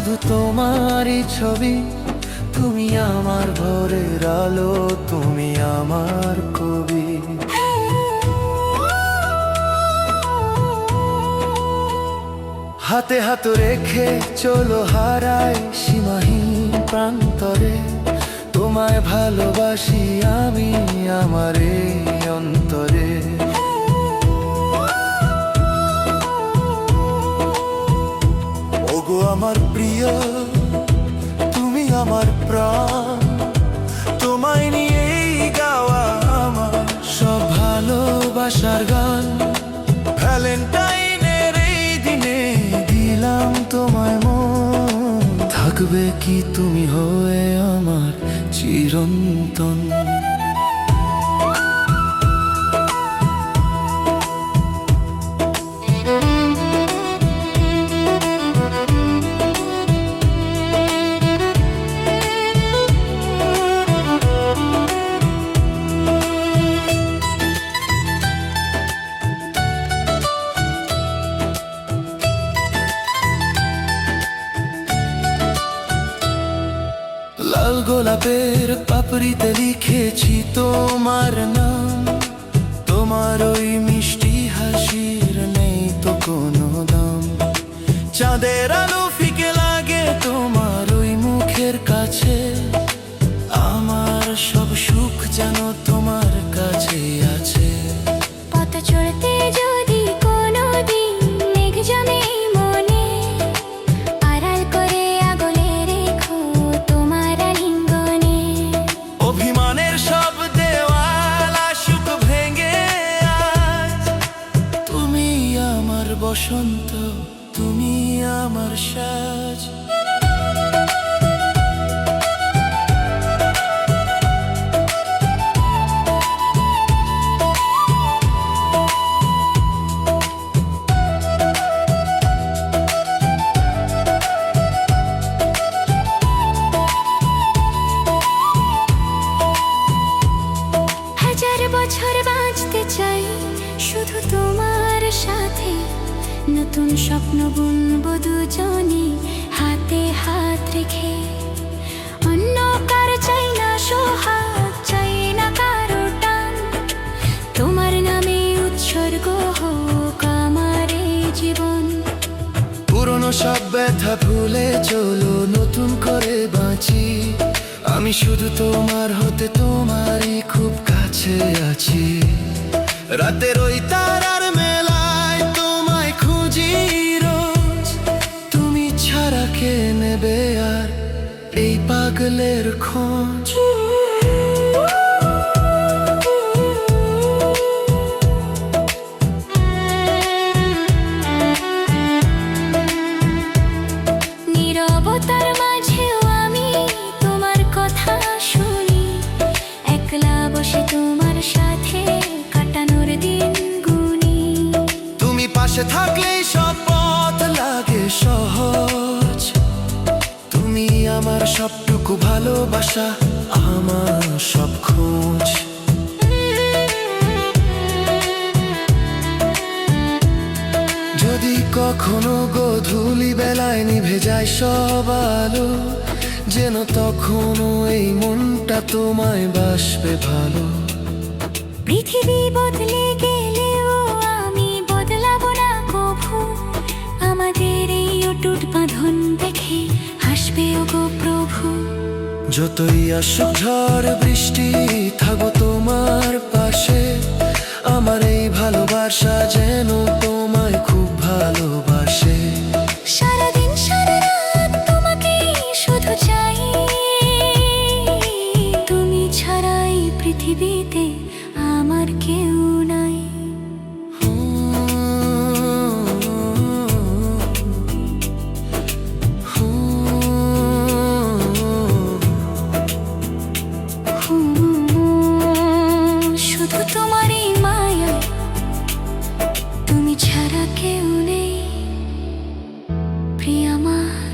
শুধু তোমারই ছবি। তুমি আমার ভোরের আলো, তুমি আমার কবি। হাতে হাত রেখে চলো হারাই সীমাহীন প্রান্তরে। তোমায় ভালোবাসি আমি আমার এই অন্তরে। ওগো আমার প্রিয়, তুমি আমার প্রাণ। তোমায় নিয়েই গাওয়া আমার সব ভালোবাসার গান। ভ্যালেন্টাইনের এই দিনে দিলাম তোমায় মন। থাকবে কি তুমি হয়ে আমার চিরন্তন। লাল গোলাপের পাপড়িতে লিখেছি তোমার নাম। তোমার ওই মিষ্টি হাসির নেই তো কোনো দাম। চাঁদের আলো ফিকে লাগে তোমার ওই মুখের কাছে। আমার সব সুখ যেন তোমার কাছে আছে। পথে চলতে যদি কোনোদিন মেঘ জমে মনে, আড়াল করে আগলে রেখো তোমার আলিঙ্গনে। অভিমানের সব দেওয়াল আসুক ভেঙে আজ। তুমি আমার বসন্ত, তুমি আমার সাজ। হাজার বছর বাঁচতে চাই শুধু তোমার সাথে। নতুন স্বপ্ন বুনবো দুজনে হাতে হাত রেখে। অন্য কারো চাই না সোহাগ, চাই না কারো টান। তোমার নামে উৎসর্গ হোক আমার এই জীবন। পুরনো সব ব্যথা ভুলে চলো নতুন করে বাঁচি। আমি শুধু তোমার হতে তোমারই খুব কাছে আছি। রাতের ওই তারার মেলায় তোমায় খুঁজি রোজ। তুমি ছাড়া কে নেবে আর এই পাগলের খোঁজ। নীরবতার মাঝেও আমি তোমার কথা শুনি। একলা বসে তোমার সাথে কাটানোর দিন গুনি। তুমি পাশে থাকলেই সব পথ লাগে সহজ। তুমি আমার সবটুকু ভালোবাসা, আমার সব খোঁজ। যদি কখনো গোধূলি বেলায় নিভে যায় সব আলো, যেন তখনও এই মনটা তোমায় বাসবে ভালো। পৃথিবী বদলে গেলেও আমি বদলাবো না কভু। আমাদের এই অটুট বাঁধন দেখে হাসবে ওগো প্রভু। যতই আসুক ঝড় বৃষ্টি থাকবো তোমার পাশে। আমার এই ভালোবাসা যেন তোমায় খুব ভালোবাসে। সারাদিন সারা রাত তোমাকে শুধু চাই। তুমি ছাড়াই পৃথিবীতে আমার কেউ নাই। শুধু তোমারই মায়ায়, তুমি ছাড়া কেউ নেই প্রিয় আমার।